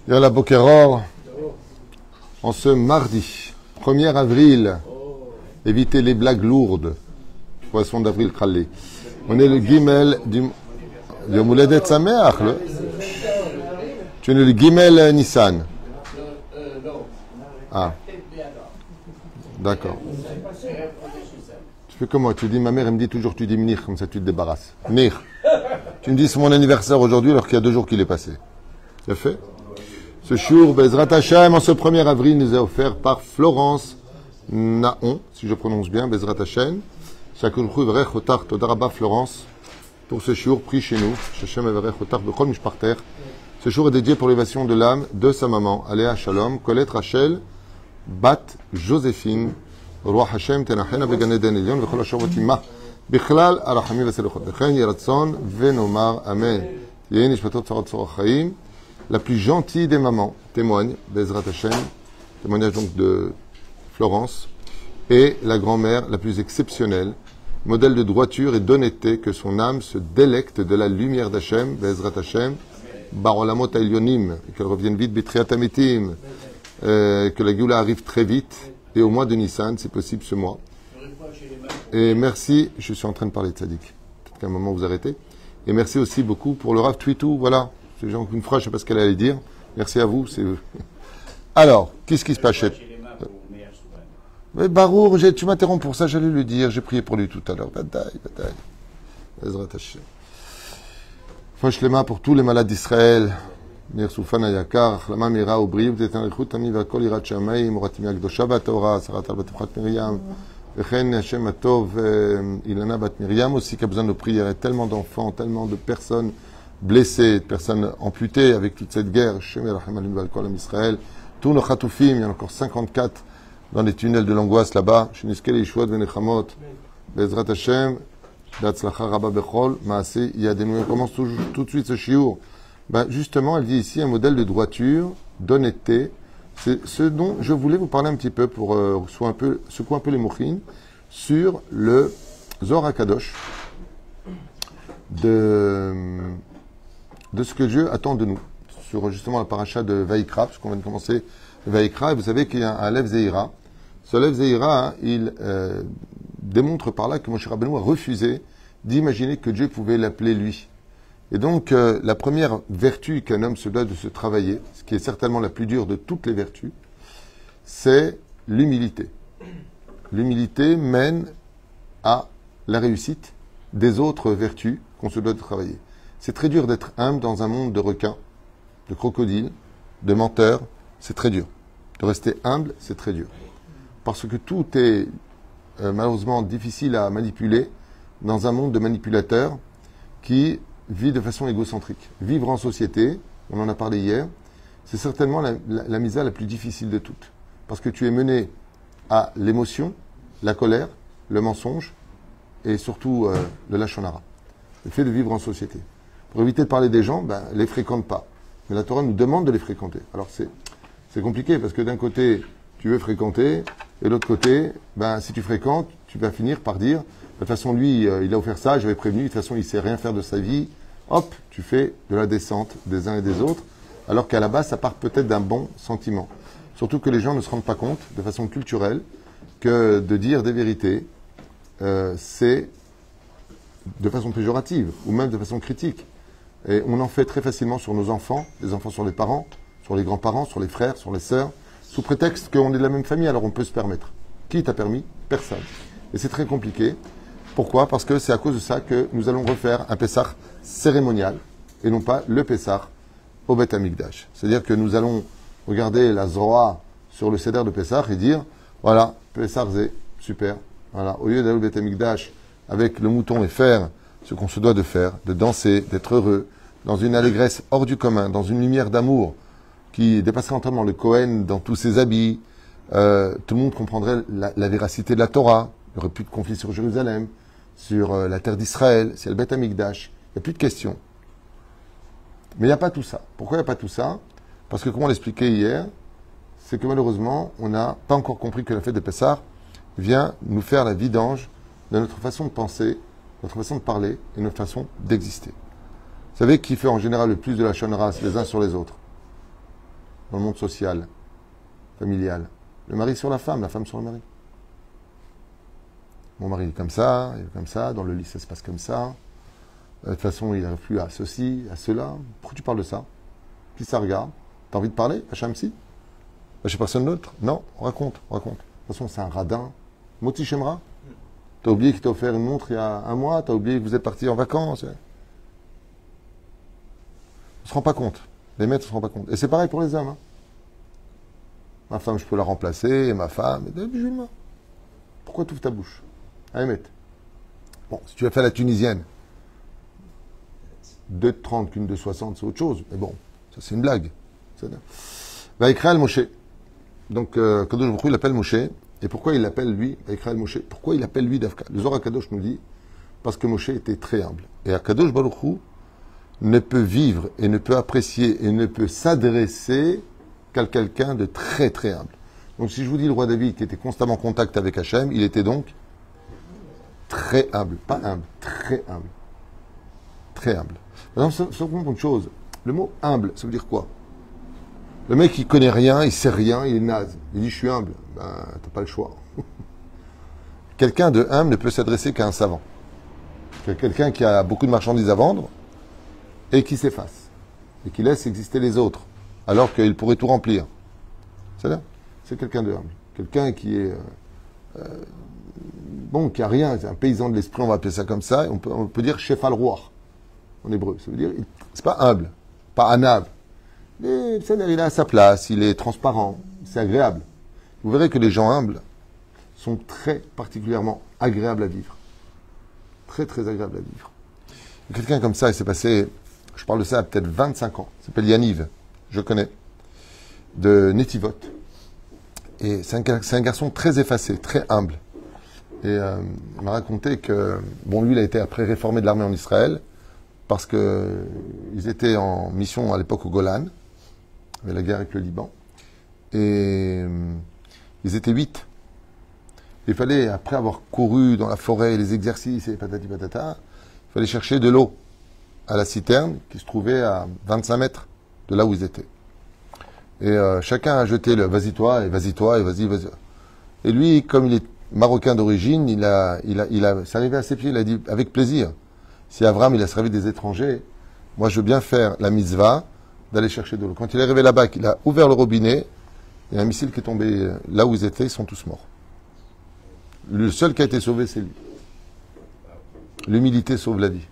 Yalla Bokeror, en ce mardi, 1er avril, évitez les blagues lourdes. Poisson d'avril Khalé. On est le Gimel du Yom Houledet Sameach. Tu es le Gimel Nissan. Ah. D'accord. Tu fais comment? Tu dis, ma mère, elle me dit toujours, tu dis Mnir, comme ça tu te débarrasses. Mnir. Tu me dis, c'est mon anniversaire aujourd'hui, alors qu'il y a 2 jours qu'il est passé. C'est fait? Ce jour, Bezrat Hashem, en ce 1er avril, nous est offert par Florence Naon, si je prononce bien, Bezrat Hashem. Chacun Vrech Otar Todaraba Florence, pour ce jour, pris chez nous. Shachem Vrech Otar Bechol Mishparter. Ce jour est dédié pour l'élévation de l'âme de sa maman, Aléa Shalom, Colette Rachel, Bat Joséphine, Roi Hashem, Tenachena Began Eden Elion, Vechol Hashovotima, Bichlal Arachami Veselechot Lechen, Yeratson, Venomar, Amen. Yen Ishpatot Sarot Sorachaim. La plus gentille des mamans témoigne, Bezrat Hashem, témoignage donc de Florence, et la grand-mère la plus exceptionnelle, modèle de droiture et d'honnêteté, que son âme se délecte de la lumière d'Hashem, Bezrat Hashem, Barolamot Elyonim, qu'elle revienne vite, Bitriat Amitim, que la Géoula arrive très vite, et au mois de Nissan, c'est possible ce mois. Et merci, je suis en train de parler de Tzadik, peut-être qu'à un moment vous arrêtez, et merci aussi beaucoup pour le Rav Twitou, voilà. C'est genre une phrase, je ne sais pas ce qu'elle allait dire. Merci à vous. Alors, qu'est-ce qui se passe? Mais Barour, tu m'interromps pour ça, j'allais le dire. J'ai prié pour lui tout à l'heure. Badaï. Ezrat Hashem. Fosh lema pour tous les malades d'Israël. Mir Soufan Ayakar, Lama Mira Obriv, Tetan Rechut, Tami Vakol, Irat Shamayim, Moratim Yakdosha Batora, Sarat Al Batufrat Miriam, Vechen Hashem Atov, Ilana Bat Miriam aussi, qui a besoin de prier. Il y a tellement d'enfants, tellement de personnes blessés, de personnes amputées avec toute cette guerre. Israël. Tous nos chatoufim, il y en a encore 54 dans les tunnels de l'angoisse là-bas. Bezrat Hashem, Datzlacha Rabba Bechol, Maaseh Yadenu. On commence tout de suite ce chiour. Justement, elle dit ici un modèle de droiture, d'honnêteté. C'est ce dont je voulais vous parler un petit peu pour secouer un peu les mochines sur le Zohar HaKadosh de ce que Dieu attend de nous, sur justement la paracha de Vaïkra, parce qu'on vient de commencer Vaïkra, et vous savez qu'il y a un Lev Zeira. Ce Lev Zeira, il démontre par là que Moshe Rabbeinu a refusé d'imaginer que Dieu pouvait l'appeler lui. Et donc, la première vertu qu'un homme se doit de se travailler, ce qui est certainement la plus dure de toutes les vertus, c'est l'humilité. L'humilité mène à la réussite des autres vertus qu'on se doit de travailler. C'est très dur d'être humble dans un monde de requins, de crocodiles, de menteurs. C'est très dur. De rester humble, c'est très dur. Parce que tout est malheureusement difficile à manipuler dans un monde de manipulateurs qui vit de façon égocentrique. Vivre en société, on en a parlé hier, c'est certainement la misère la plus difficile de toutes. Parce que tu es mené à l'émotion, la colère, le mensonge et surtout le lashon hara. Le fait de vivre en société. Pour éviter de parler des gens, les fréquente pas. Mais la Torah nous demande de les fréquenter. Alors c'est compliqué parce que d'un côté, tu veux fréquenter, et de l'autre côté, si tu fréquentes, tu vas finir par dire, de toute façon, lui, il a offert ça, j'avais prévenu, de toute façon, il sait rien faire de sa vie. Hop, tu fais de la descente des uns et des autres, alors qu'à la base, ça part peut-être d'un bon sentiment. Surtout que les gens ne se rendent pas compte, de façon culturelle, que de dire des vérités, c'est de façon péjorative, ou même de façon critique. Et on en fait très facilement sur nos enfants, les enfants sur les parents, sur les grands-parents, sur les frères, sur les sœurs, sous prétexte qu'on est de la même famille, alors on peut se permettre. Qui t'a permis? Personne. Et c'est très compliqué. Pourquoi? Parce que c'est à cause de ça que nous allons refaire un Pessah cérémonial, et non pas le Pessah au Beth Amikdash. C'est-à-dire que nous allons regarder la Zohar sur le Seder de Pessah et dire, voilà, Pessah c'est super. Voilà. Au lieu d'aller au Beth Amikdash avec le mouton et faire ce qu'on se doit de faire, de danser, d'être heureux, dans une allégresse hors du commun, dans une lumière d'amour qui dépasserait entièrement le Kohen dans tous ses habits, tout le monde comprendrait la véracité de la Torah, il n'y aurait plus de conflit sur Jérusalem, sur la terre d'Israël, c'est le Beth Amikdash, il n'y a plus de questions. Mais il n'y a pas tout ça. Pourquoi il n'y a pas tout ça? Parce que, comme on l'expliquait hier, c'est que malheureusement, on n'a pas encore compris que la fête de Pessah vient nous faire la vidange de notre façon de penser, notre façon de parler et notre façon d'exister. Vous savez qui fait en général le plus de la lashon hara les uns sur les autres? dans le monde social, familial. Le mari sur la femme sur le mari. Mon mari est comme ça, il est comme ça, dans le lit ça se passe comme ça. De toute façon, il n'arrive plus à ceci, à cela. Pourquoi tu parles de ça? Qui ça regarde? T'as envie de parler, Hachamsi? Chez personne d'autre? Non, raconte. De toute façon, c'est un radin. Moti Shemra? T'as oublié qu'il t'a offert une montre il y a un mois? T'as oublié que vous êtes partis en vacances? On ne se rend pas compte. Les maîtres ne se rendent pas compte. Et c'est pareil pour les hommes. Hein. Ma femme, je peux la remplacer, et ma femme, musulman. Pourquoi tu ouvres ta bouche? Allez, maître. Bon, si tu as fait la tunisienne, 2,30 qu'une 2,60, c'est autre chose. Mais bon, ça c'est une blague. Va écrire le Moshe. Donc, Kadosh Baruch Hu, il appelle Moshe. Et pourquoi il l'appelle lui, va écrire le Moshe? Pourquoi il l'appelle lui Dafka? Le Zohar Kadosh nous dit, parce que Moshe était très humble. Et Kadosh Baruch Hu ne peut vivre et ne peut apprécier et ne peut s'adresser qu'à quelqu'un de très très humble. Donc si je vous dis le roi David qui était constamment en contact avec Hachem, il était donc très humble. Pas humble, très humble. Très humble. Maintenant, ça comprend une chose. Le mot humble, ça veut dire quoi? Le mec, il connaît rien, il sait rien, il est naze. Il dit, je suis humble. Ben, t'as pas le choix. Quelqu'un de humble ne peut s'adresser qu'à un savant. Quelqu'un qui a beaucoup de marchandises à vendre et qui s'efface. Et qui laisse exister les autres. Alors qu'il pourrait tout remplir. C'est quelqu'un de humble. Quelqu'un qui est... bon, qui a rien. C'est un paysan de l'esprit, on va appeler ça comme ça. On peut dire chef al roi en hébreu. Ça veut dire, c'est pas humble, pas anav. Mais il est à sa place, il est transparent, c'est agréable. Vous verrez que les gens humbles sont très particulièrement agréables à vivre. Très, très agréables à vivre. Quelqu'un comme ça, il s'est passé, je parle de ça à peut-être 25 ans, il s'appelle Yaniv, je connais, de Netivot. Et c'est un garçon très effacé, très humble. Et il m'a raconté que, bon, lui, il a été après réformé de l'armée en Israël, parce qu'ils étaient en mission à l'époque au Golan, avec la guerre avec le Liban, et ils étaient 8. Il fallait, après avoir couru dans la forêt, les exercices et patati patata, il fallait chercher de l'eau à la citerne qui se trouvait à 25 mètres de là où ils étaient. Et chacun a jeté le vas-y toi, et vas-y toi, et vas-y. Et lui, comme il est marocain d'origine, c'est arrivé à ses pieds, il a dit avec plaisir. Si Avram, il a servi des étrangers, moi je veux bien faire la mitzvah d'aller chercher de l'eau. Quand il est arrivé là-bas, qu'il a ouvert le robinet, il y a un missile qui est tombé là où ils étaient, ils sont tous morts. Le seul qui a été sauvé, c'est lui. L'humilité sauve la vie.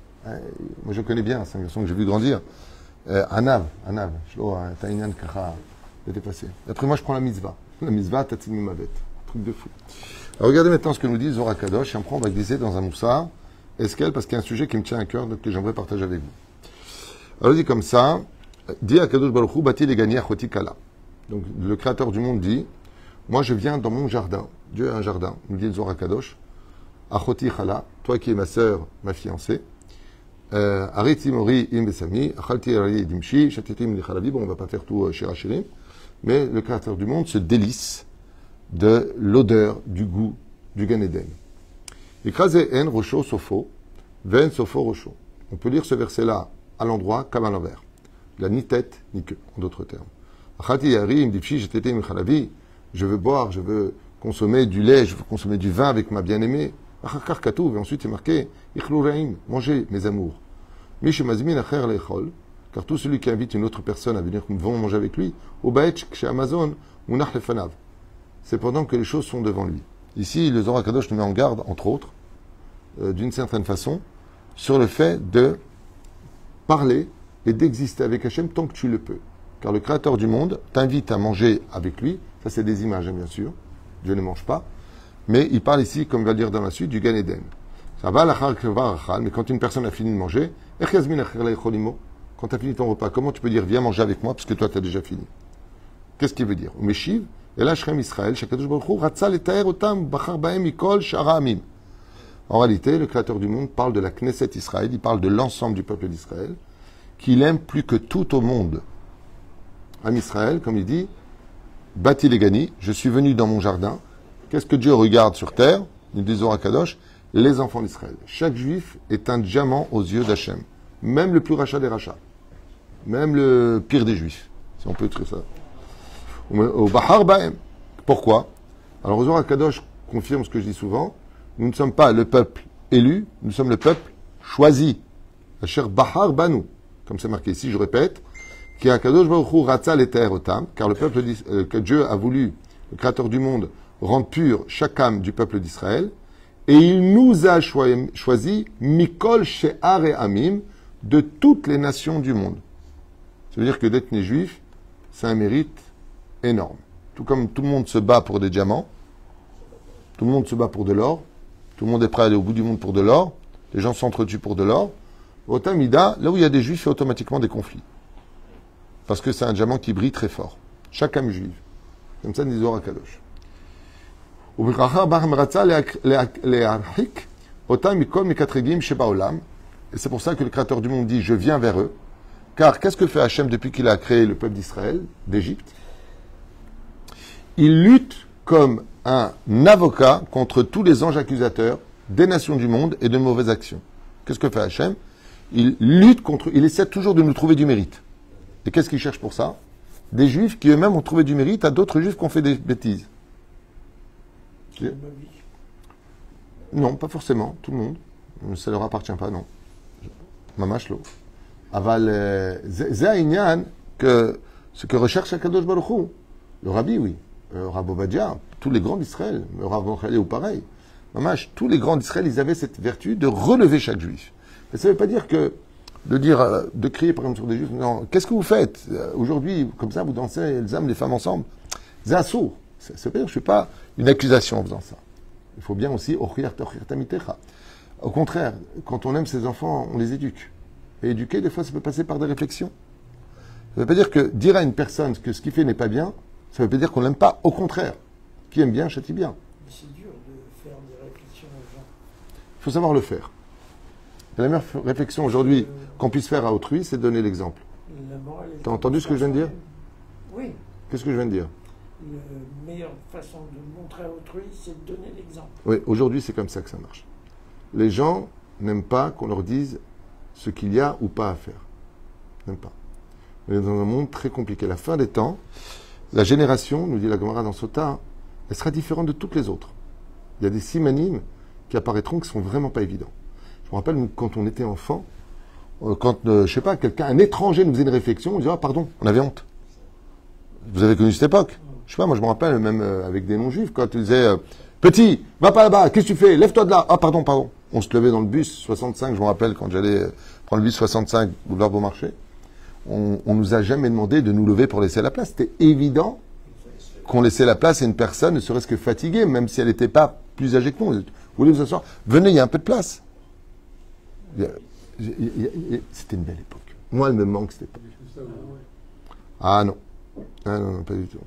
Moi je connais bien, c'est un garçon que j'ai vu grandir. Anav, Taïnan Kacha, était passé. Après moi je prends la mitzvah. La mitzvah, Tatzim Mavet. Truc de fou. Alors regardez maintenant ce que nous dit Zohar Kadosh, et après on va glisser dans un moussard. Est-ce parce qu'il y a un sujet qui me tient à cœur, que j'aimerais partager avec vous. Alors il dit comme ça, dit à Kadosh Baruch Hu, bâti les gagnés achoti kala. Donc le créateur du monde dit, moi je viens dans mon jardin, Dieu a un jardin, nous dit le Zohar Kadosh, achoti kala, toi qui es ma sœur, ma fiancée, ariti mori im besami, achalti ari dimshi, shatitim li chalavi, bon on va pas faire tout shirachirim, mais le créateur du monde se délice de l'odeur, du goût du Gan Eden. On peut lire ce verset-là à l'endroit comme à l'envers. Il n'a ni tête ni queue, en d'autres termes. Je veux boire, je veux consommer du lait, je veux consommer du vin avec ma bien-aimée. Et ensuite c'est marqué, mangez mes amours. Car tout celui qui invite une autre personne à venir manger avec lui, c'est pendant que les choses sont devant lui. Ici, le Zohar Kadosh nous met en garde, entre autres, d'une certaine façon, sur le fait de parler et d'exister avec Hachem tant que tu le peux. Car le Créateur du monde t'invite à manger avec lui. Ça, c'est des images, bien sûr. Dieu ne mange pas. Mais il parle ici, comme il va le dire dans la suite, du Gan Eden. Ça va, mais quand une personne a fini de manger, quand tu as fini ton repas, comment tu peux dire viens manger avec moi parce que toi tu as déjà fini? Qu'est-ce qu'il veut dire? En réalité, le Créateur du monde parle de la Knesset Israël, il parle de l'ensemble du peuple d'Israël, qu'il aime plus que tout au monde. Am Israël, comme il dit, Bati Legani, je suis venu dans mon jardin. Qu'est-ce que Dieu regarde sur terre? Nous disons à Kadosh, les enfants d'Israël. Chaque juif est un diamant aux yeux d'Hachem. Même le plus rachat des rachats. Même le pire des juifs, si on peut dire ça. Au Bahar Baem. Pourquoi? Alors, Zohar HaKadosh confirme ce que je dis souvent. Nous ne sommes pas le peuple élu, nous sommes le peuple choisi. Asher Bahar Banu. Comme c'est marqué ici, je répète. Qui HaKadosh Baruch Hu Ratza l'Eter Otam. Car le peuple, que Dieu a voulu, le créateur du monde, rendre pur chaque âme du peuple d'Israël. Et il nous a choisi Mikol She'ar et Amim de toutes les nations du monde. Ça veut dire que d'être né juif, c'est un mérite énorme. Tout comme tout le monde se bat pour des diamants, tout le monde se bat pour de l'or, tout le monde est prêt à aller au bout du monde pour de l'or, les gens s'entretuent pour de l'or. Au Tamida, là où il y a des juifs, il y a automatiquement des conflits. Parce que c'est un diamant qui brille très fort. Chaque âme juive. Comme ça, dit Zohar HaKadosh. Et c'est pour ça que le Créateur du monde dit « Je viens vers eux ». Car qu'est-ce que fait Hachem depuis qu'il a créé le peuple d'Israël, d'Égypte? Il lutte comme un avocat contre tous les anges accusateurs des nations du monde et de mauvaises actions. Qu'est-ce que fait Hachem? Il lutte contre... Il essaie toujours de nous trouver du mérite. Et qu'est-ce qu'il cherche pour ça? Des juifs qui eux-mêmes ont trouvé du mérite à d'autres juifs qui ont fait des bêtises. Non, pas forcément, tout le monde. Ça ne leur appartient pas, non. Mamash lo. Aval, Zéaïnian, que ce que recherche Akadosh Baruch Hu, le Rabbi, oui, Rav Ovadia, tous les grands d'Israël, Rav Mochale ou pareil, Mamash, tous les grands d'Israël, ils avaient cette vertu de relever chaque juif. Mais ça ne veut pas dire que de crier par exemple sur des juifs, non, qu'est-ce que vous faites aujourd'hui, comme ça, vous dansez les hommes, les femmes ensemble. C'est un saut. Ça veut dire que je ne fais pas une accusation en faisant ça. Il faut bien aussi, au contraire, quand on aime ses enfants, on les éduque. Et éduquer, des fois, ça peut passer par des réflexions. Ça ne veut pas dire que dire à une personne que ce qu'il fait n'est pas bien, ça ne veut pas dire qu'on l'aime pas. Au contraire, qui aime bien, châtie bien. Mais c'est dur de faire des réflexions aux gens. Il faut savoir le faire. Et la meilleure réflexion aujourd'hui qu'on puisse faire à autrui, c'est de donner l'exemple. Tu as entendu ce que je viens de dire? Oui. Qu'est-ce que je viens de dire? La meilleure façon de montrer à autrui, c'est de donner l'exemple. Oui, aujourd'hui, c'est comme ça que ça marche. Les gens n'aiment pas qu'on leur dise ce qu'il y a ou pas à faire. N'aiment pas. On est dans un monde très compliqué. À la fin des temps, la génération, nous dit la Gemara dans Sota, elle sera différente de toutes les autres. Il y a des simanim qui apparaîtront qui ne sont vraiment pas évidents. Je me rappelle, quand on était enfant, quand, je sais pas, un étranger nous faisait une réflexion, on disait « Ah, pardon, on avait honte. » Vous avez connu cette époque? Je sais pas, moi je me rappelle, même avec des non-juifs, quand tu disais Petit, va pas là-bas, qu'est-ce que tu fais? Lève-toi de là. Ah, pardon. On se levait dans le bus 65, je me rappelle, quand j'allais prendre le bus 65, boulevard Beaumarchais. On nous a jamais demandé de nous lever pour laisser la place. C'était évident qu'on laissait la place à une personne, ne serait-ce que fatiguée, même si elle n'était pas plus âgée que nous. Vous voulez vous asseoir? Venez, il y a un peu de place. C'était une belle époque. Moi, elle me manque cette époque. Ah non. Ah non, pas du tout.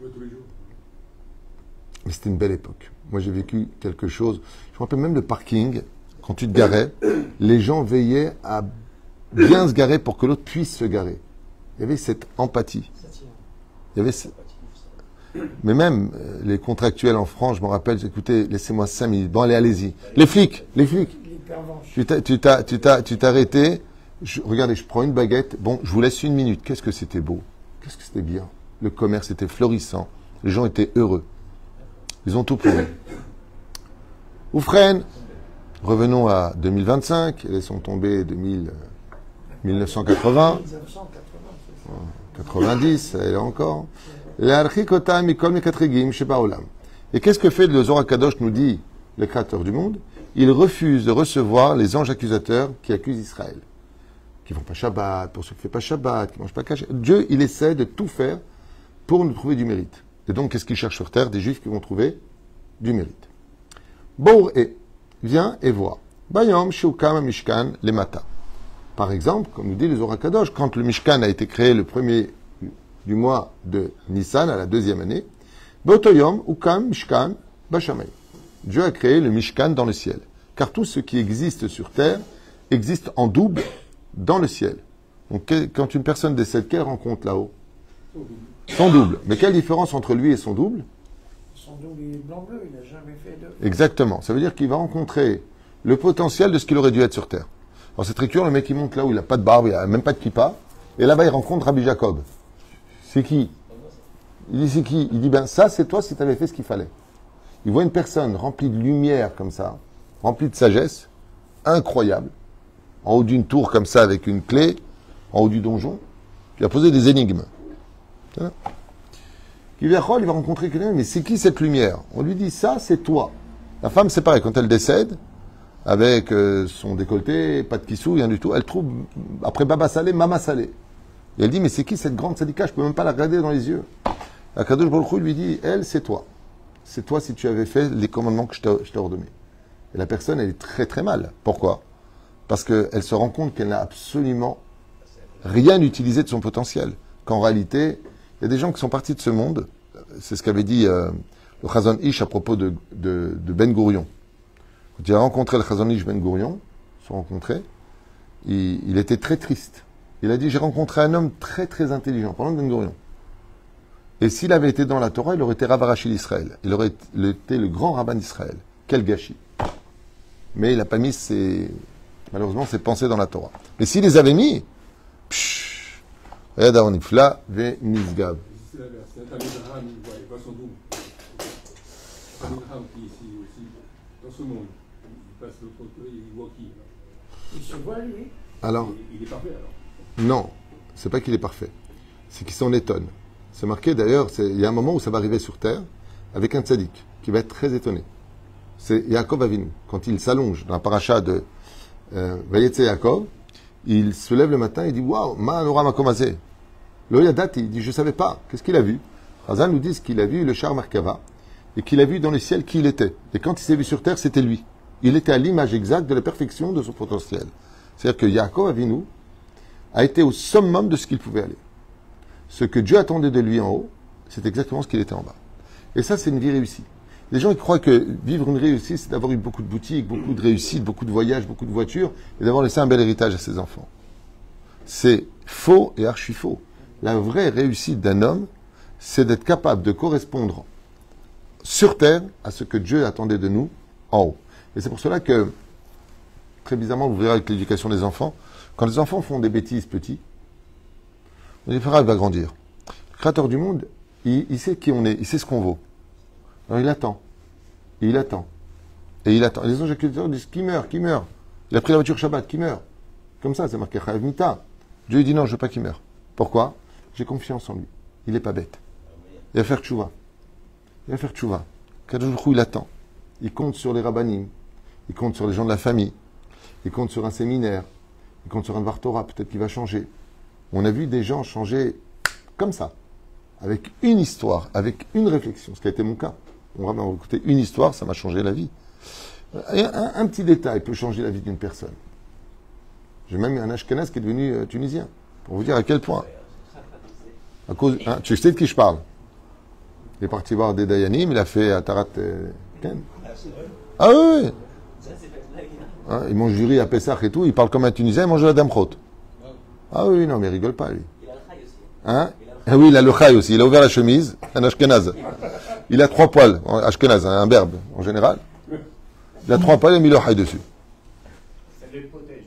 Mais c'était une belle époque. Moi, j'ai vécu quelque chose. Je me rappelle même le parking, quand tu te garais, les gens veillaient à bien se garer pour que l'autre puisse se garer. Il y avait cette empathie. Il y avait Mais même les contractuels en France, je me rappelle, écoutez, laissez-moi 5 minutes. Bon, allez-y. Les flics. Tu t'es arrêté. Regardez, je prends une baguette. Bon, je vous laisse 1 minute. Qu'est-ce que c'était beau. Qu'est-ce que c'était bien. Le commerce était florissant. Les gens étaient heureux. Ils ont tout pourri. Oufren, revenons à 2025. Elles sont tombées 1980. 90, elle est encore. Et qu'est-ce que fait le Zohar HaKadosh, nous dit le Créateur du monde? Il refuse de recevoir les anges accusateurs qui accusent Israël. Qui ne font pas Shabbat, pour ceux qui ne font pas Shabbat, qui ne mangent pas caché. Dieu, il essaie de tout faire pour nous trouver du mérite. Et donc, qu'est-ce qu'il cherche sur terre? Des Juifs qui vont trouver du mérite. Bour et viens et vois. Bayom Shukam Mishkan Lemata. Par exemple, comme nous dit le Zohar HaKadosh, quand le Mishkan a été créé le premier du mois de Nissan, à la 2e année, Botoyom Ukam Mishkan Bashamay. Dieu a créé le Mishkan dans le ciel. Car tout ce qui existe sur terre existe en double dans le ciel. Donc, quand une personne décède, quelle rencontre là-haut? Son double. Mais quelle différence entre lui et son double? Son double, il est blanc-bleu, il n'a jamais fait de... Exactement. Ça veut dire qu'il va rencontrer le potentiel de ce qu'il aurait dû être sur terre. Alors c'est très curieux, le mec il monte là où il n'a pas de barbe, il n'a même pas de kippa, et là-bas il rencontre Rabbi Jacob. C'est qui? Il dit, c'est qui? Il dit, ben ça, c'est toi si tu avais fait ce qu'il fallait. Il voit une personne remplie de lumière comme ça, remplie de sagesse, incroyable, en haut d'une tour comme ça avec une clé, en haut du donjon, qui a posé des énigmes. Il va rencontrer quelqu'un, mais c'est qui cette lumière? On lui dit, ça, c'est toi. La femme, c'est pareil, quand elle décède, avec son décolleté, pas de kissou, rien du tout, elle trouve, après Baba Salé, Mama Salé. Et elle dit, mais c'est qui cette grande sadika? Je peux même pas la regarder dans les yeux. La Kadosh Baruch Hu lui dit, elle, c'est toi. C'est toi si tu avais fait les commandements que je t'ai ordonnés. Et la personne, elle est très très mal. Pourquoi? Parce qu'elle se rend compte qu'elle n'a absolument rien utilisé de son potentiel. Qu'en réalité, il y a des gens qui sont partis de ce monde. C'est ce qu'avait dit le Chazon Ish à propos de Ben Gurion. Quand il a rencontré le Chazon Ish Ben Gurion, ils se sont rencontrés, il était très triste. Il a dit, j'ai rencontré un homme très très intelligent, parlant de Ben Gurion. Et s'il avait été dans la Torah, il aurait été Rav Arashi d'Israël. Il aurait été le grand rabbin d'Israël. Quel gâchis. Mais il n'a pas mis malheureusement ses pensées dans la Torah. Mais s'il les avait mis, regarde, on est là, ve nisgav. C'est un Abraham, il voit son doux. Abraham qui est ici aussi, dans ce monde. Il passe l'autre côté, il voit qui? Il se voit, lui. Alors, il est parfait alors? Non, c'est pas qu'il est parfait. C'est qu'il s'en étonne. C'est marqué d'ailleurs, il y a un moment où ça va arriver sur terre avec un tzaddik qui va être très étonné. C'est Yaakov Avinu. Quand il s'allonge dans la paracha de Vayetze Yaakov, il se lève le matin et dit waouh, ma nora makomazé. Lo yadati, il dit je savais pas. Qu'est-ce qu'il a vu? Razan nous dit qu'il a vu le char Merkava et qu'il a vu dans le ciel qui il était. Et quand il s'est vu sur terre, c'était lui. Il était à l'image exacte de la perfection de son potentiel. C'est-à-dire que Yaakov Avinu a été au summum de ce qu'il pouvait aller. Ce que Dieu attendait de lui en haut, c'est exactement ce qu'il était en bas. Et ça, c'est une vie réussie. Les gens ils croient que vivre une réussite, c'est d'avoir eu beaucoup de boutiques, beaucoup de réussites, beaucoup de voyages, beaucoup de voitures, et d'avoir laissé un bel héritage à ses enfants. C'est faux et archi faux. La vraie réussite d'un homme, c'est d'être capable de correspondre sur terre à ce que Dieu attendait de nous en haut. Et c'est pour cela que, très bizarrement, vous verrez avec l'éducation des enfants, quand les enfants font des bêtises petits, on dit, Farah, il va grandir. Le créateur du monde, il sait qui on est, il sait ce qu'on vaut. Alors il attend. Et il attend. Et il attend. Et les anges accusateurs disent, qui meurt? Qui meurt? Il a pris la voiture Shabbat, qui meurt? Comme ça, c'est marqué Chayav Mita. Dieu dit, non, je veux pas qu'il meure. Pourquoi? J'ai confiance en lui. Il n'est pas bête. Il va faire tchouva. Il va faire tchouva. Kadosh Baruch Hu, il attend. Il compte sur les rabbanim. Il compte sur les gens de la famille. Il compte sur un séminaire. Il compte sur un Dvar Torah. Peut-être qu'il va changer. On a vu des gens changer comme ça, avec une histoire, avec une réflexion, ce qui a été mon cas. On va écouter une histoire, ça m'a changé la vie. Un petit détail peut changer la vie d'une personne. J'ai même eu un Ashkenaz qui est devenu tunisien, pour vous dire à quel point. À cause, tu sais de qui je parle? Il est parti voir des Dayanim, il a fait Atarat Ken. Ah oui, oui. Il mange du riz à Pessah et tout, il parle comme un Tunisien, il mange de la damchot. Ah oui, non, mais il rigole pas, lui. Il a le chaï aussi. Hein? Ah oui, il a le chaï aussi. Il a ouvert la chemise, un ashkenaz. Il a 3 poils, ashkenaz, un berbe, en général. Il a 3 poils, il a mis le chaï dessus. Ça les protège.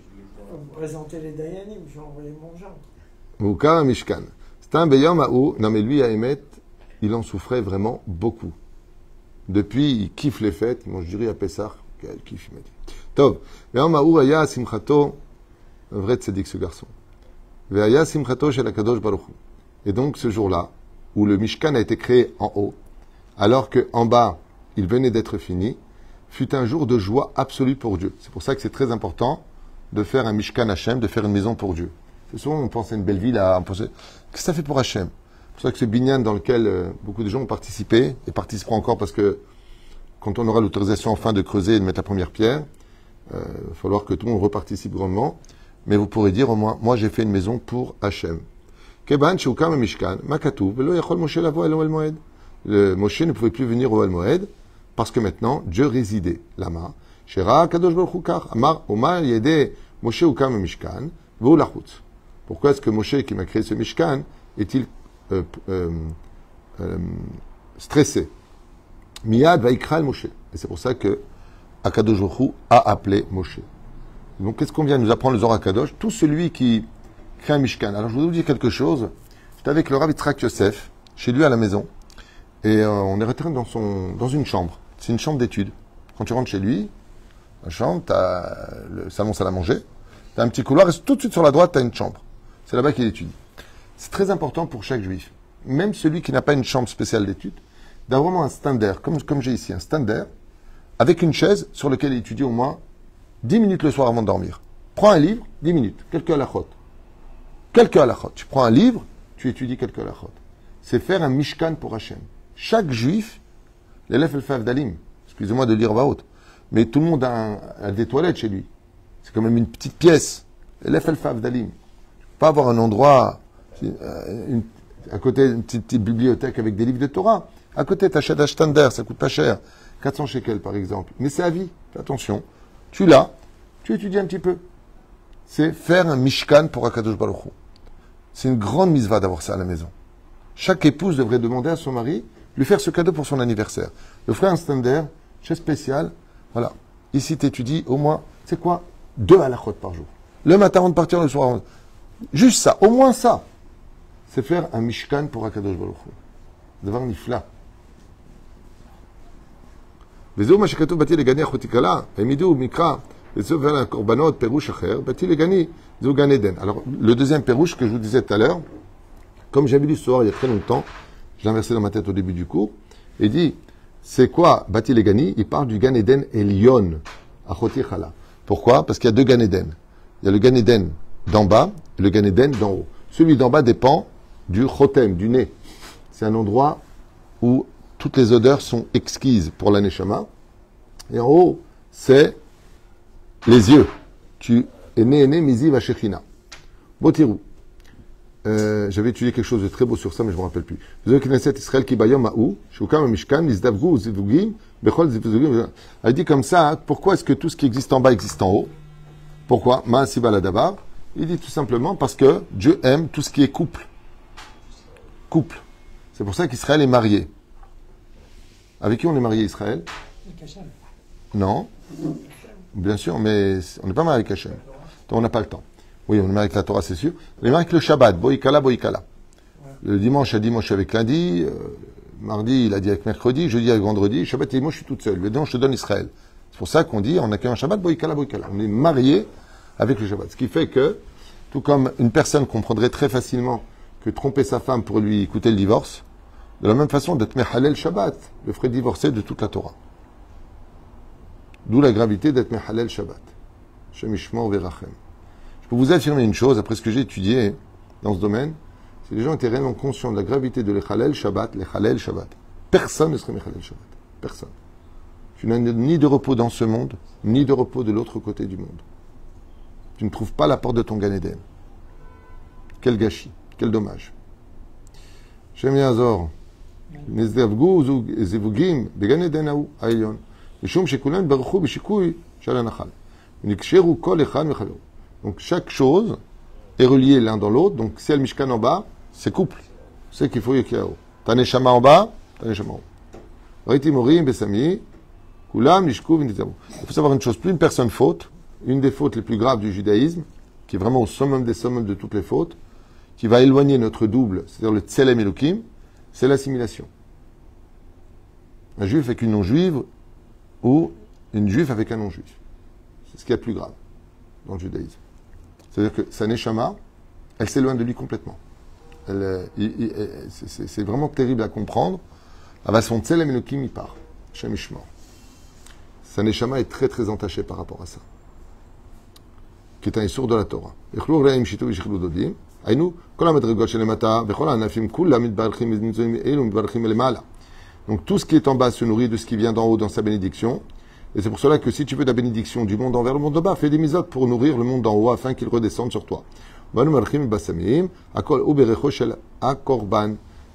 Vous présentez les Dayanim, j'ai envoyé mon genre. Mouka Mishkan. C'est un Beyam Aou. Non, mais lui, à Emet, il en souffrait vraiment beaucoup. Depuis, il kiffe les fêtes, il mange du riz à Pessah. Quel kiff, il m'a dit. Tov. Beyam Aou, Aya Simchato. Un vrai tzeddik, ce garçon. Ve'aya simchato shel HaKadosh Baruch Hu. Et donc, ce jour-là, où le Mishkan a été créé en haut, alors qu'en bas, il venait d'être fini, fut un jour de joie absolue pour Dieu. C'est pour ça que c'est très important de faire un Mishkan Hashem, de faire une maison pour Dieu. C'est souvent, on pense à une belle ville, qu'est-ce que ça fait pour Hashem? C'est pour ça que ce binyan dans lequel beaucoup de gens ont participé, et participeront encore parce que quand on aura l'autorisation enfin de creuser et de mettre la première pierre, il va falloir que tout le monde reparticipe grandement. Mais vous pourrez dire au moins, moi j'ai fait une maison pour Hachem. Keban sheukam mishkan, makatouv, velo yachol Moshe lavo el Moed. Le Moshe ne pouvait plus venir au El Moed parce que maintenant Dieu résidait là-bas. Shera kadosh baruch hu kach, amar oma yede Moshe ukam mishkan, veu lachutz. Pourquoi est-ce que Moshe qui m'a créé ce mishkan est-il stressé? Miyad vaikra el Moshe. Et c'est pour ça que Akadosh baruch hu a appelé Moshe. Donc, qu'est-ce qu'on vient nous apprendre le Zohar Kadosh? Tout celui qui crée un Mishkan. Alors, je vais vous dire quelque chose. J'étais avec le Rav Yitzhak Yosef, chez lui à la maison. Et on est rentré dans une chambre. C'est une chambre d'études. Quand tu rentres chez lui, la chambre, tu as le salon salle à manger, tu as un petit couloir et tout de suite sur la droite, tu as une chambre. C'est là-bas qu'il étudie. C'est très important pour chaque juif, même celui qui n'a pas une chambre spéciale d'études, d'avoir vraiment un stander, comme j'ai ici, un stander, avec une chaise sur laquelle il étudie au moins 10 minutes le soir avant de dormir. Prends un livre, 10 minutes, quelques halachot. Quelques halachot. Tu prends un livre, tu étudies quelques halachot. C'est faire un mishkan pour Hachem. Chaque juif, l'élève el fav d'alim, excusez-moi de lire voix haute, mais tout le monde a des toilettes chez lui. C'est quand même une petite pièce. L'élève el fav d'alim. Pas avoir un endroit, à côté, une petite bibliothèque avec des livres de Torah. À côté, tu achètes un stander, ça coûte pas cher. 400 shekels, par exemple. Mais c'est à vie. Fais attention. Tu l'as, tu étudies un petit peu. C'est faire un mishkan pour Akadosh Baruch Hu. C'est une grande mitzvah d'avoir ça à la maison. Chaque épouse devrait demander à son mari de lui faire ce cadeau pour son anniversaire. Le frère un stander, chaise spéciale. Voilà. Ici, tu étudies au moins, c'est quoi 2 halachot par jour. Le matin avant de partir, le soir. Juste ça, au moins ça. C'est faire un mishkan pour Akadosh Baruch Hu. Devoir nifla. וזהו מה שכתוב בתי לגני אחותי כלה, העמידו מקרא, וזהו ועל הקורבנות, פירוש אחר, בתי לגני, זהו גן עדן. Alors, le deuxième pérouche que je vous disais tout à l'heure, comme j'avais lu ce soir il y a très longtemps, je l'ai inversé dans ma tête au début du cours, et dit, c'est quoi Bati Legani? Il parle du Gan Eden Elion, Achoti Chala. Pourquoi? Parce qu'il y a 2 Gan Eden. Il y a le Gan Eden d'en bas et le Gan Eden d'en haut. Celui d'en bas dépend du Chotem, du nez. C'est un endroit où toutes les odeurs sont exquises pour la Neshama. Et en haut, c'est les yeux. Tu es né, Mizi Vashechina. Botirou. J'avais étudié quelque chose de très beau sur ça, mais je ne me rappelle plus. Elle dit comme ça, pourquoi est-ce que tout ce qui existe en bas existe en haut? Pourquoi? Il dit tout simplement parce que Dieu aime tout ce qui est couple. Couple. C'est pour ça qu'Israël est marié. Avec qui on est marié, Israël? Non. Bien sûr, mais on n'est pas marié avec Hachem. Donc on n'a pas le temps. Oui, on est marié avec la Torah, c'est sûr. On est marié avec le Shabbat, Boïkala, Boïkala. Le dimanche a dimanche avec lundi, mardi il a dit avec mercredi, jeudi avec vendredi, Shabbat et moi je suis toute seule. Le dimanche je te donne Israël. C'est pour ça qu'on dit, on a qu'un Shabbat, Boïkala, Boïkala. On est marié avec le Shabbat. Ce qui fait que, tout comme une personne comprendrait très facilement que tromper sa femme pour lui coûter le divorce, de la même façon, d'être Mehalel Shabbat le ferait divorcer de toute la Torah. D'où la gravité d'être Mehalel Shabbat. Shemishma Verachem. Je peux vous affirmer une chose, après ce que j'ai étudié dans ce domaine, si les gens étaient réellement conscients de la gravité de l'Echalel Shabbat, personne ne serait Mechalel Shabbat. Personne. Tu n'as ni de repos dans ce monde, ni de repos de l'autre côté du monde. Tu ne trouves pas la porte de ton Gan Eden. Quel gâchis, quel dommage. Shem Yazor. נזדווגו זיווגים בגן עדן ההוא העליון, משום שכולם ברכו בשיקוי של הנחל. ונקשרו כל אחד מחברו. Donc chaque chose est reliée l'un dans l'autre. Donc si elle mishkan en bas, c'est couple. C'est qu'il faut yekirao. T'as neshama en bas, t'as neshama en haut. Raiti morim besami, kulam nishku v'nitavu. Il faut savoir une chose, plus une personne faute, une des fautes les plus graves du judaïsme, qui est vraiment au summum des summums de toutes les fautes, qui va éloigner notre double, c'est-à-dire le tselem elokim, c'est l'assimilation. Un juif avec une non-juive ou une juive avec un non-juif. C'est ce qui est le plus grave dans le judaïsme. C'est-à-dire que sa neshama, elle s'éloigne de lui complètement. C'est vraiment terrible à comprendre. Avec son tselem elokim, il part. Shem Ishmor. Sa neshama est très très entachée par rapport à ça. Qui est un issour de la Torah. Donc tout ce qui est en bas se nourrit de ce qui vient d'en haut dans sa bénédiction. Et c'est pour cela que si tu veux de la bénédiction du monde envers le monde de bas, fais des misotes pour nourrir le monde d'en haut afin qu'il redescende sur toi.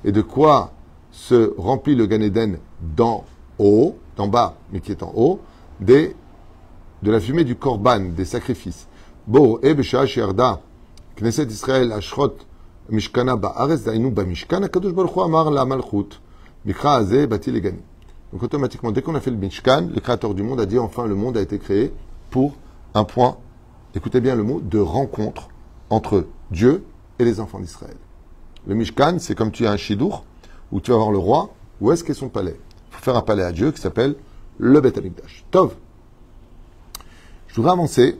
Et de quoi se remplit le Gan Eden d'en haut, d'en bas, mais qui est en haut, de la fumée du korban, des sacrifices. Bo e b'shah she'arda Knesset Israël Ashrot Mishkana Ba'aretz Dainu Bamishkan Akadosh Baruch Hu Amar La Malchut Mikra Azeh Bati Legani. Donc automatiquement, dès qu'on a fait le Mishkan, le Créateur du monde a dit enfin le monde a été créé pour un point, écoutez bien le mot, de rencontre entre Dieu et les enfants d'Israël. Le Mishkan, c'est comme tu as un chidour, où tu vas voir le roi, où est-ce qu'est son palais? Il faut faire un palais à Dieu qui s'appelle le Beth Amikdash. Tov. Je voudrais avancer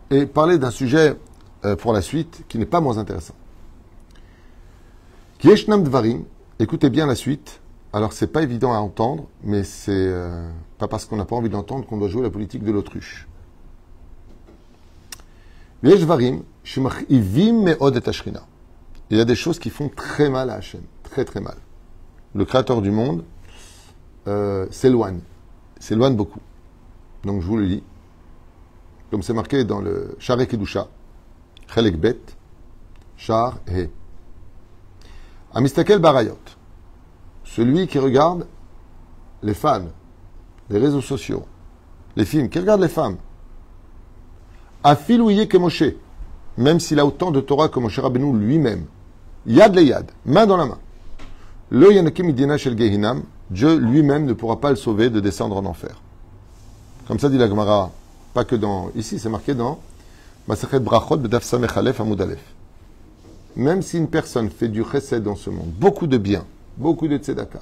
et parler d'un sujet pour la suite qui n'est pas moins intéressant. Yeshnam Dvarim, écoutez bien la suite. Alors, c'est pas évident à entendre, mais c'est pas parce qu'on n'a pas envie d'entendre qu'on doit jouer la politique de l'autruche. Yesh Dvarim, shemachivim me'od et Ashrina. Il y a des choses qui font très mal à Hachem, très très mal. Le Créateur du monde s'éloigne beaucoup. Donc je vous le lis, comme c'est marqué dans le Share Kedusha, Chelek Bet, Shar He. Amistakel Barayot, celui qui regarde les fans, les réseaux sociaux, les films, qui regarde les femmes. Afilouye que Moshe, même s'il a autant de Torah que Moshe Rabbeinu lui-même. Yad le yad, main dans la main. Lo yanakim idina shel gehinam, Dieu lui-même ne pourra pas le sauver de descendre en enfer. Comme ça dit la Gemara, pas que dans... Ici, c'est marqué dans Masachet Brachot B'daf Samech Aleph Amud Aleph. Même si une personne fait du chesed dans ce monde, beaucoup de bien, beaucoup de tzedaka,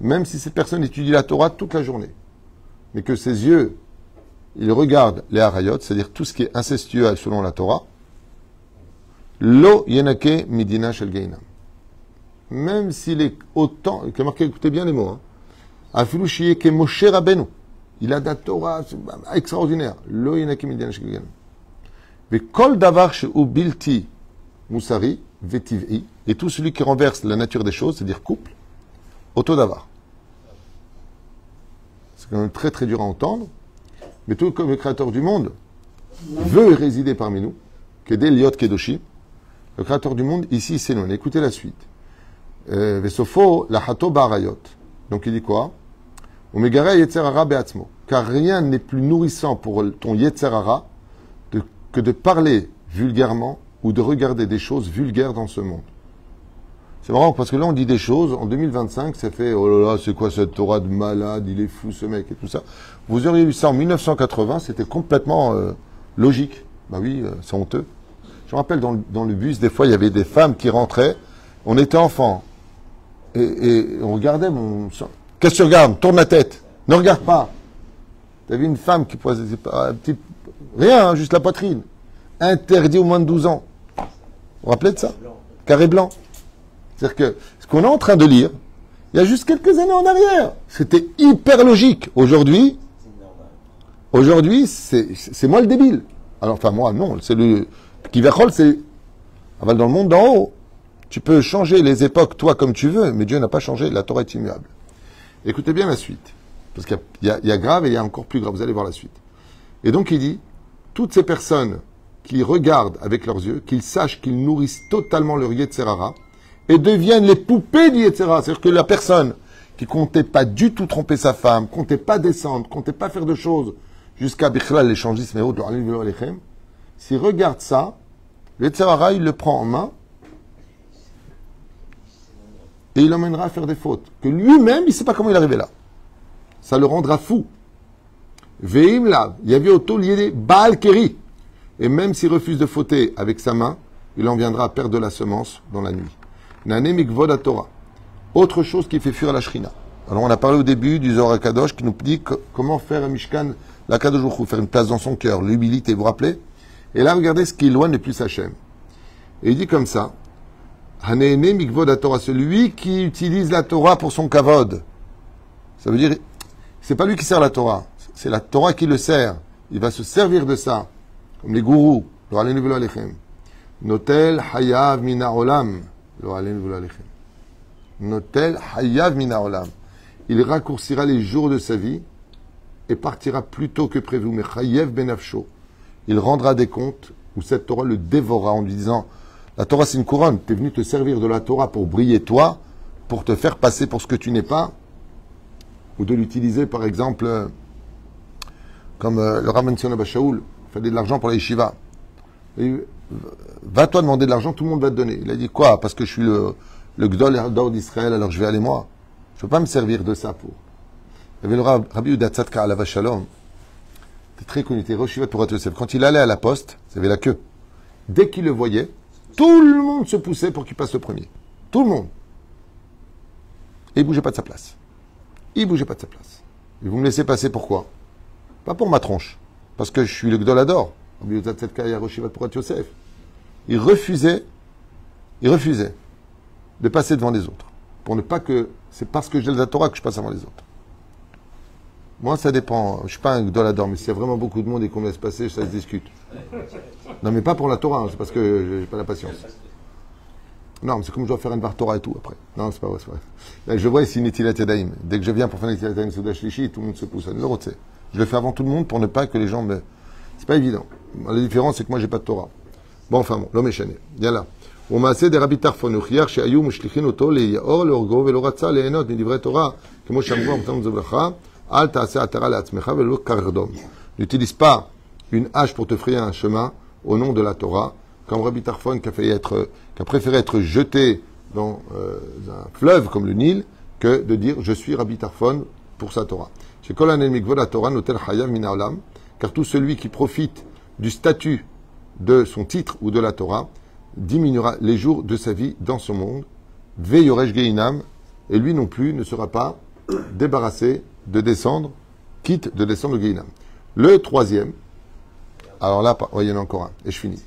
même si cette personne étudie la Torah toute la journée, mais que ses yeux, ils regardent les harayot, c'est-à-dire tout ce qui est incestueux selon la Torah, lo yenake midina shel geinam. Même s'il est autant, écoutez bien les mots, hein, afilu shiye ke Moshe Rabbeinu, il a de la Torah extraordinaire, lo yenake midina shel geinam. Ve kol davar she'u bilti Moussari, Vetiv'i, et tout celui qui renverse la nature des choses, c'est-à-dire couple, Autodavar. C'est quand même très très dur à entendre, mais tout comme le Créateur du monde veut résider parmi nous, Kedel Liot Kedoshi, le Créateur du monde, ici c'est non. Écoutez la suite. Vesofo la Hato Barayot. Donc il dit quoi? Omegare Yetzerara Beatzmo. Car rien n'est plus nourrissant pour ton Yetzerara que de parler vulgairement ou de regarder des choses vulgaires dans ce monde. C'est marrant parce que là on dit des choses, en 2025, ça fait oh là là, c'est quoi cette Torah de malade, il est fou ce mec et tout ça. Vous auriez vu ça en 1980, c'était complètement logique. Bah oui, c'est honteux. Je me rappelle dans le bus, des fois il y avait des femmes qui rentraient, on était enfants, et on regardait, qu'est-ce que tu regardes? Tourne la tête, ne regarde pas. Tu avais une femme qui posait un petit, rien, hein, juste la poitrine, interdit au moins de 12 ans. Vous vous rappelez de ça? Carré blanc. C'est-à-dire que ce qu'on est en train de lire, il y a juste quelques années en arrière, c'était hyper logique. Aujourd'hui, c'est moi le débile. Alors, enfin, moi, non, c'est le qui verrol, c'est dans le monde d'en haut. Tu peux changer les époques, toi, comme tu veux, mais Dieu n'a pas changé, la Torah est immuable. Écoutez bien la suite. Parce qu'il y a grave et il y a encore plus grave. Vous allez voir la suite. Et donc, il dit, toutes ces personnes qui regardent avec leurs yeux, qu'ils sachent qu'ils nourrissent totalement leur Yetzerara et deviennent les poupées du Yetzerara. C'est-à-dire que la personne qui comptait pas du tout tromper sa femme, comptait pas descendre, comptait pas faire de choses jusqu'à Bichlal l'échangisme et autres, s'il regarde ça, le Yetzerara, il le prend en main et il l'emmènera à faire des fautes. Que lui-même, il ne sait pas comment il est arrivé là. Ça le rendra fou. Veim lav, yavi auto lié Baal Keri. Et même s'il refuse de fauter avec sa main, il en viendra à perdre de la semence dans la nuit. Nane mikvod Torah. Autre chose qui fait fuir la Shrina. Alors on a parlé au début du Zohar Kadosh qui nous dit comment faire un Mishkan, la Kadosh Baruch Hu, faire une place dans son cœur, l'humilité, vous vous rappelez? Et là, regardez ce qui éloigne le plus Hachem. Et il dit comme ça, Hanene mikvod Torah, celui qui utilise la Torah pour son kavod. Ça veut dire, c'est pas lui qui sert la Torah, c'est la Torah qui le sert. Il va se servir de ça. Comme les gourous, lo alenu velo alechem. Notel hayav mina olam, lo alenu velo alechem. Notel hayav mina olam. Il raccourcira les jours de sa vie et partira plus tôt que prévu. Mais chayev benafsho. Il rendra des comptes où cette Torah le dévorera en lui disant, la Torah c'est une couronne, tu es venu te servir de la Torah pour briller toi, pour te faire passer pour ce que tu n'es pas, ou de l'utiliser par exemple, comme le Rav mentionne à Shaoul, fallait de l'argent pour la yeshiva. Va-toi demander de l'argent, tout le monde va te donner. Il a dit quoi? Parce que je suis le Gdol d'or d'Israël, alors je vais aller moi. Je ne peux pas me servir de ça pour. Il y avait le Rabbi Yehuda Tzadka Alav Shalom, c'était très connu, c'était Rosh Yeshiva Torah Yosef. Quand il allait à la poste, il y avait la queue. Dès qu'il le voyait, tout le monde se poussait pour qu'il passe le premier. Tout le monde. Et il ne bougeait pas de sa place. Il ne bougeait pas de sa place. Et vous me laissez passer pourquoi? Pas pour ma tronche. Parce que je suis le Gdolador. Il refusait de passer devant les autres. Pour ne pas que... C'est parce que j'ai la Torah que je passe avant les autres. Moi, ça dépend. Je ne suis pas un Gdolador, mais s'il y a vraiment beaucoup de monde et qu'on me laisse passer, ça se discute. Non, mais pas pour la Torah, hein, c'est parce que je n'ai pas la patience. Non, mais c'est comme je dois faire une bar Torah et tout après. Non, c'est pas vrai, c'est vrai. Là, je vois ici Netilat Yadayim. Dès que je viens pour faire Netilat Yadayim Soudash Lishi, tout le monde se pousse à nous. Je le fais avant tout le monde pour ne pas que les gens me... C'est pas évident. La différence, c'est que moi, j'ai pas de Torah. Bon, enfin bon, l'homme est chané. Viens là. On m'a assez des Rabbi Tarfon, Uchiach, Sheayu, Mushlichin, Oto, le Yaor, le Orgo, Velo Ratza, le Enot, ni Divrei Torah, que moi, Shambo, Amtam Zovracha, Al Taase Atara, la Atzmecha, Velo Kardom. N'utilise pas une hache pour te frayer un chemin au nom de la Torah, comme Rabbi Tarfon qui a préféré être jeté dans un fleuve comme le Nil, que de dire je suis Rabbi Tarfon pour sa Torah. Chez Kol Hanel Mikvod la Torah notel Chayav Min Haolam, car tout celui qui profite du statut de son titre ou de la Torah diminuera les jours de sa vie dans ce monde. Ve Yoresh Geinam, et lui non plus ne sera pas débarrassé de descendre, quitte de descendre au Geinam. Le troisième, alors là, il y en a encore un, et je finis.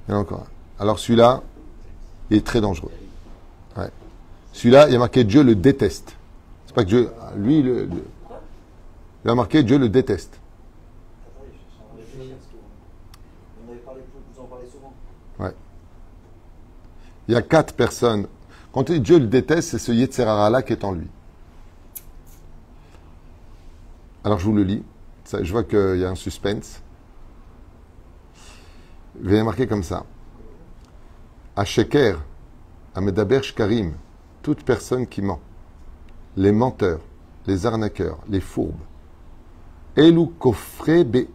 Il y en a encore un. Alors celui-là, il est très dangereux. Ouais. Celui-là, il y a marqué Dieu le déteste. C'est pas que Dieu, lui, il a marqué Dieu le déteste. Ouais. Il y a 4 personnes. Quand on dit Dieu le déteste, c'est ce Yetzerara-là qui est en lui. Alors je vous le lis. Ça, je vois qu'il y a un suspense. Il y a marqué comme ça. À Sheker, à Medaber Shkarim, toute personne qui ment. Les menteurs, les arnaqueurs, les fourbes. Elu kofre be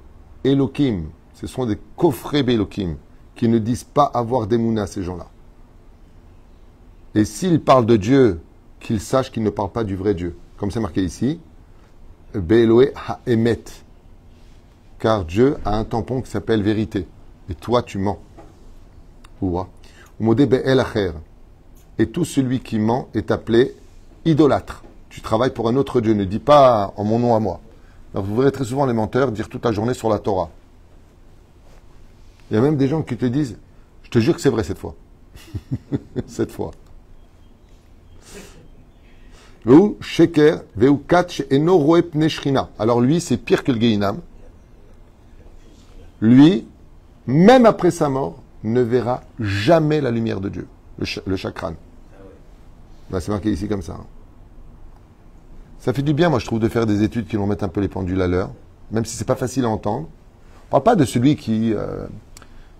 Elokim. Ce sont des kofre be Elokim qui ne disent pas avoir d'émouna, ces gens-là. Et s'ils parlent de Dieu, qu'ils sachent qu'ils ne parlent pas du vrai Dieu. Comme c'est marqué ici, Be'eloé ha'emet. Car Dieu a un tampon qui s'appelle vérité. Et toi, tu mens. Umodé be'el acher. Et tout celui qui ment est appelé idolâtre. Tu travailles pour un autre Dieu. Ne dis pas en mon nom à moi. Alors vous verrez très souvent les menteurs dire toute la journée sur la Torah. Il y a même des gens qui te disent, je te jure que c'est vrai cette fois. Cette fois. Veu sheker, veu katch eno roe pne shrina. Alors lui, c'est pire que le Geinam. Lui, même après sa mort, ne verra jamais la lumière de Dieu. Le chakran. Là, c'est marqué ici comme ça. Ça fait du bien, moi, je trouve, de faire des études qui vont mettre un peu les pendules à l'heure, même si c'est pas facile à entendre. On parle pas de celui qui...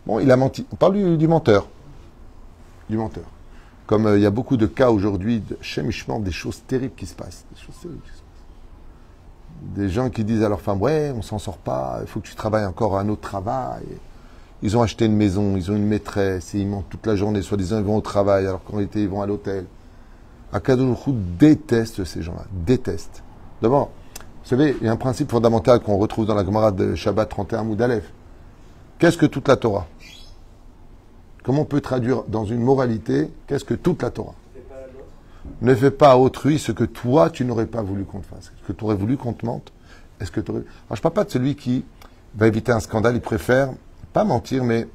bon, il a menti. On parle du menteur. Du menteur. Comme il y a beaucoup de cas aujourd'hui de chémichement, des choses terribles qui se passent. Des choses terribles qui se passent. Des gens qui disent à leur femme, ouais, on s'en sort pas, il faut que tu travailles encore un autre travail. Ils ont acheté une maison, ils ont une maîtresse, et ils mentent toute la journée, soi-disant ils vont au travail, alors qu'en réalité ils vont à l'hôtel. Akadosh déteste ces gens-là, déteste. D'abord, vous savez, il y a un principe fondamental qu'on retrouve dans la Gemara de Shabbat 31 Moudalef. Qu'est-ce que toute la Torah? Comment on peut traduire dans une moralité, qu'est-ce que toute la Torah? Ne fais pas à autrui ce que toi, tu n'aurais pas voulu qu'on te fasse. Est-ce que tu aurais voulu qu'on te mente? Est-ce que tu aurais... Alors, je ne parle pas de celui qui va éviter un scandale, il préfère pas mentir, mais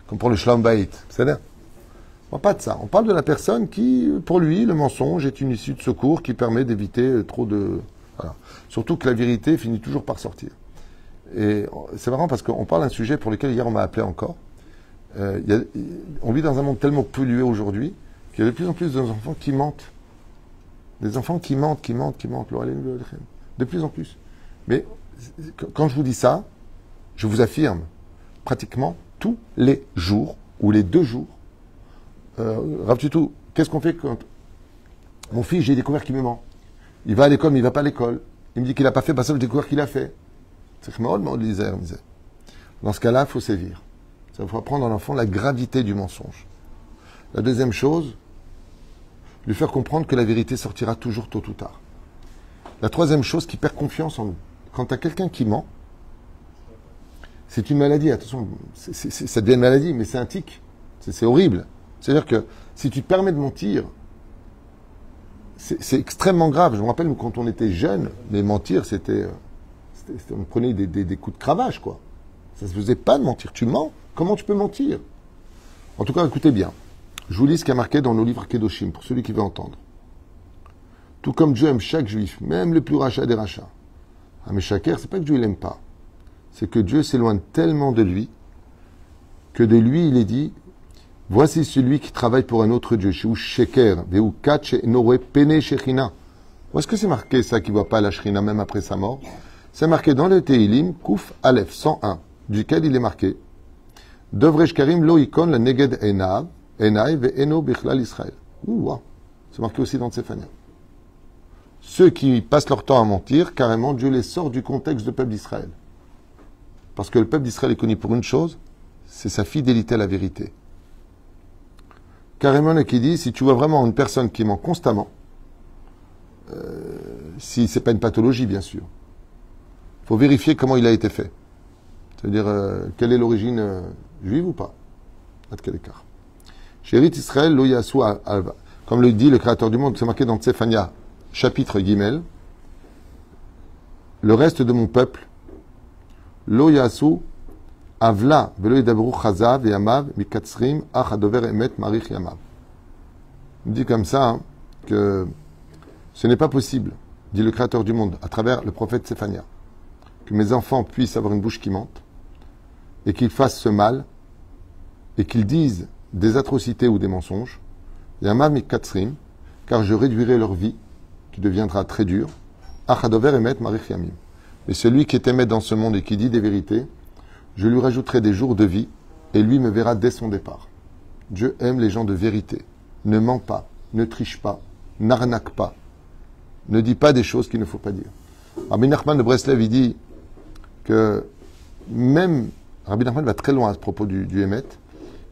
comme pour le Shalom Bayit. C'est-à-dire, on ne parle pas de ça. On parle de la personne qui, pour lui, le mensonge est une issue de secours qui permet d'éviter trop de... Voilà. Surtout que la vérité finit toujours par sortir. Et c'est marrant parce qu'on parle d'un sujet pour lequel hier on m'a appelé encore. On vit dans un monde tellement pollué aujourd'hui qu'il y a de plus en plus d'enfants qui mentent. Des enfants qui mentent. De plus en plus. Mais quand je vous dis ça, je vous affirme, pratiquement tous les jours, ou les 2 jours, Rav Tutu, qu'est-ce qu'on fait quand mon fils, j'ai découvert qu'il me ment. Il va à l'école, mais il ne va pas à l'école. Il me dit qu'il n'a pas fait, parce que j'ai découvert qu'il a fait. C'est que dans ce cas-là, il faut sévir. Ça faut apprendre à l'enfant la gravité du mensonge. La deuxième chose, lui faire comprendre que la vérité sortira toujours tôt ou tard. La troisième chose, qui perd confiance en nous. Quand tu as quelqu'un qui ment, c'est une maladie. Attention, ça devient une maladie, mais c'est un tic. C'est horrible. C'est-à-dire que si tu te permets de mentir, c'est extrêmement grave. Je me rappelle, quand on était jeune, mais mentir, on prenait des coups de cravache, quoi. Ça se faisait pas de mentir. Tu mens, comment tu peux mentir? En tout cas, écoutez bien. Je vous lis ce qui est marqué dans nos livres Kedoshim, pour celui qui veut entendre. Tout comme Dieu aime chaque juif, même le plus rachat des rachats. Ah, mais Shaker, c'est pas que Dieu l'aime pas. C'est que Dieu s'éloigne tellement de lui, que de lui, il est dit, voici celui qui travaille pour un autre Dieu. Où est-ce que c'est marqué ça, qui ne voit pas la Shrina même après sa mort? C'est marqué dans le Teilim, Kouf Aleph 101, duquel il est marqué Dovresh Karim lo ikon la neged enai ve eno bichlal Israël. C'est marqué aussi dans Tsephania. Ceux qui passent leur temps à mentir, carrément, Dieu les sort du contexte du peuple d'Israël. Parce que le peuple d'Israël est connu pour une chose, c'est sa fidélité à la vérité. Carrément, qui dit, si tu vois vraiment une personne qui ment constamment, si c'est pas une pathologie, bien sûr, il faut vérifier comment il a été fait. C'est-à-dire, quelle est l'origine juive ou pas? À quel écart? Chérit Israël, lo yasu alva. Comme le dit le Créateur du monde, c'est marqué dans Tsephania, chapitre Gimel, le reste de mon peuple, lo yasu avla velo yedabru chazav et amav mikatsrim ach adover emet marich yamav. Il dit comme ça que ce n'est pas possible, dit le Créateur du monde, à travers le prophète Tsephania, que mes enfants puissent avoir une bouche qui mente et qu'ils fassent ce mal et qu'ils disent des atrocités ou des mensonges. Yamav mikatsrim, car je réduirai leur vie qui deviendra très dur. Achadover emet marich yamim. Mais celui qui est aimé dans ce monde et qui dit des vérités, je lui rajouterai des jours de vie et lui me verra dès son départ. Dieu aime les gens de vérité. Ne ment pas, ne triche pas, n'arnaque pas, ne dit pas des choses qu'il ne faut pas dire. Rabbi Nachman de Breslev, il dit que même, Rabbi Nachman va très loin à ce propos du Emet.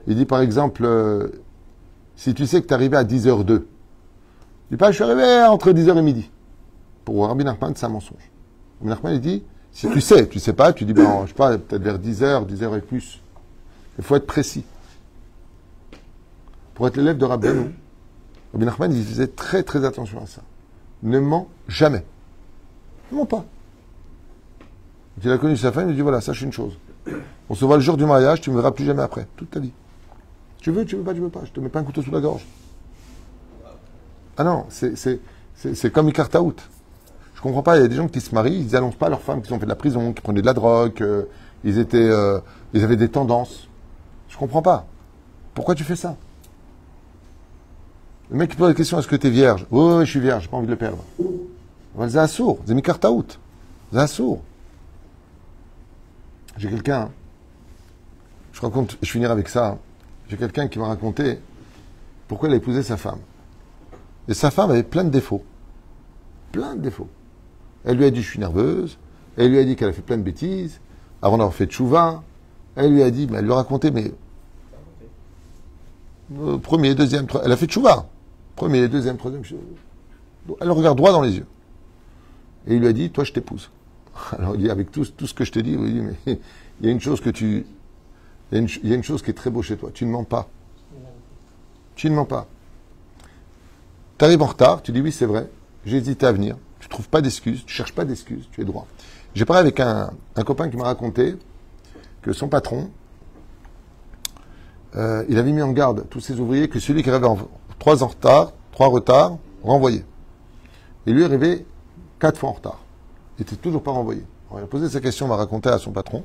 Il dit par exemple, si tu sais que tu es arrivé à 10h02, dis pas, je suis arrivé entre 10h et midi. Pour Rabbi Nachman, c'est un mensonge. Rabbi Nachman, il dit, si tu sais pas, tu dis, ben, je sais pas, peut-être vers 10h, 10h et plus. Il faut être précis. Pour être l'élève de Rabbeinu, Rabbi Nachman, il faisait très très attention à ça. Ne ment jamais. Ne ment pas. Quand il a connu sa femme, il dit, voilà, sache une chose. On se voit le jour du mariage, tu ne me verras plus jamais après, toute ta vie. Tu veux pas, je te mets pas un couteau sous la gorge. Ah non, c'est comme Ikartaout. Je comprends pas, il y a des gens qui se marient, ils n'annoncent pas à leurs femmes qu'ils ont fait de la prison, qu'ils prenaient de la drogue, ils avaient des tendances. Je comprends pas. Pourquoi tu fais ça? Le mec qui pose la question, est-ce que tu es vierge? Oui, je suis vierge, j'ai pas envie de le perdre. C'est un sourd, c'est Mikartaout. C'est un sourd. J'ai quelqu'un, je finirai avec ça, j'ai quelqu'un qui m'a raconté pourquoi il a épousé sa femme. Et sa femme avait plein de défauts. Plein de défauts. Elle lui a dit, je suis nerveuse. Elle lui a dit qu'elle a fait plein de bêtises. Avant d'avoir fait tchouva. Elle lui a dit, elle lui a raconté, mais... premier, deuxième, troisième... Elle a fait tchouva. Premier, deuxième, troisième... Elle le regarde droit dans les yeux. Et il lui a dit, toi, je t'épouse. Alors il dit, avec tout ce que je te dis, il dit, mais il y a une chose que tu... Il y a une chose qui est très beau chez toi. Tu ne mens pas. Tu ne mens pas. Tu arrives en retard, tu dis, oui, c'est vrai. J'ai hésité à venir. Tu ne trouves pas d'excuses, tu ne cherches pas d'excuses, tu es droit. J'ai parlé avec un copain qui m'a raconté que son patron, il avait mis en garde tous ses ouvriers que celui qui arrivait en 3 retards, renvoyé. Et lui est arrivé 4 fois en retard. Il n'était toujours pas renvoyé. Alors, il a posé sa question, m'a raconté à son patron,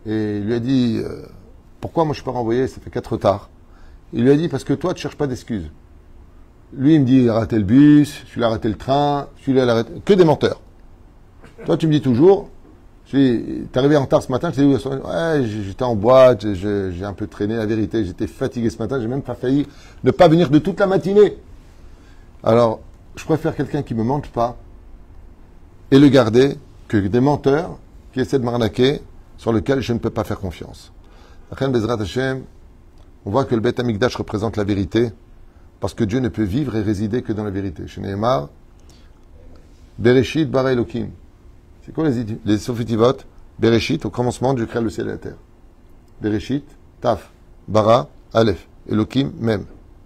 et il lui a dit, pourquoi moi je ne suis pas renvoyé, ça fait 4 retards. Il lui a dit, parce que toi tu ne cherches pas d'excuses. Lui, il me dit, il a raté le bus, celui-là a raté le train, celui-là a raté... Que des menteurs. Toi, tu me dis toujours, t'es arrivé en retard ce matin, je t'ai dit, ouais, j'étais en boîte, j'ai un peu traîné, la vérité, j'étais fatigué ce matin, j'ai même pas failli ne pas venir de toute la matinée. Alors, je préfère quelqu'un qui me mente pas et le garder que des menteurs qui essaient de m'arnaquer sur lesquels je ne peux pas faire confiance. Achen Bezrat Hashem, on voit que le Beth Amikdash représente la vérité, parce que Dieu ne peut vivre et résider que dans la vérité. Chez Nehemar, Bereshit bara Elokim. C'est quoi les Sofitivot? Bereshit, au commencement, Dieu crée le ciel et la terre. Bereshit, Taf, bara, Aleph. Elohim même,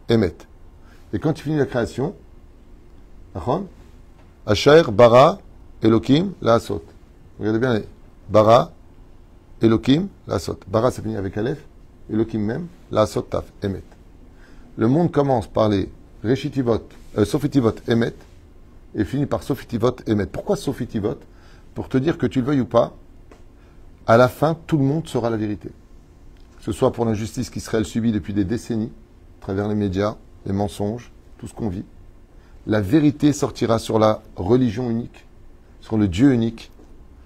Emet. Et quand tu finis la création, Asher, Bara, Elohim, Laasot. Regardez bien les Bara, Elohim, Laasot. Bara, ça finit avec Aleph, Elohim même, Laasot, Taf, Emet. Le monde commence par les Reshitivot, Sofitivot, Emet, et finit par Sofitivot, Emet. Pourquoi Sofitivot? Pour te dire que tu le veuilles ou pas, à la fin, tout le monde saura la vérité. Que ce soit pour l'injustice qu'Israël subit depuis des décennies, à travers les médias, les mensonges, tout ce qu'on vit. La vérité sortira sur la religion unique, sur le Dieu unique,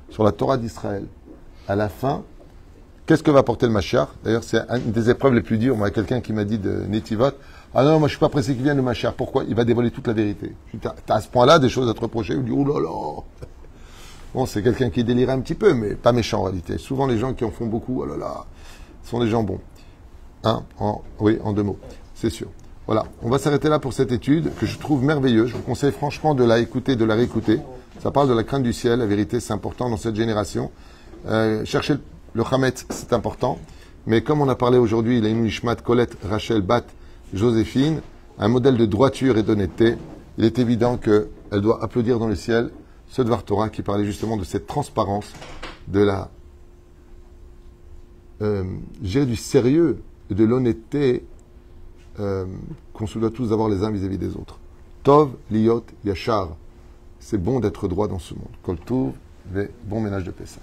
sur la Torah d'Israël. À la fin, qu'est-ce que va apporter le Mashiach? D'ailleurs, c'est une des épreuves les plus dures. Moi, quelqu'un qui m'a dit de Netivot, ah non, moi je suis pas pressé qu'il vienne le Mashiach. Pourquoi? Il va dévoiler toute la vérité. T'as à ce point-là des choses à te reprocher. Il dit, oh là là. Bon, c'est quelqu'un qui délire un petit peu, mais pas méchant en réalité. Souvent, les gens qui en font beaucoup, oh là là, sont des gens bons. Hein? Oui, en 2 mots, c'est sûr. Voilà, on va s'arrêter là pour cette étude que je trouve merveilleuse. Je vous conseille franchement de la écouter, de la réécouter. Ça parle de la crainte du ciel. La vérité, c'est important dans cette génération. Chercher le Hametz, c'est important. Mais comme on a parlé aujourd'hui, Leilou Nishmat, Colette, Rachel, Bat, Joséphine, un modèle de droiture et d'honnêteté, il est évident qu'elle doit applaudir dans le ciel ce Dvar Torah qui parlait justement de cette transparence, de la du sérieux et de l'honnêteté qu'on se doit tous avoir les uns vis-à-vis des autres. Tov, Liot, Yachar. C'est bon d'être droit dans ce monde. Kol Tov, bon ménage de Pessah.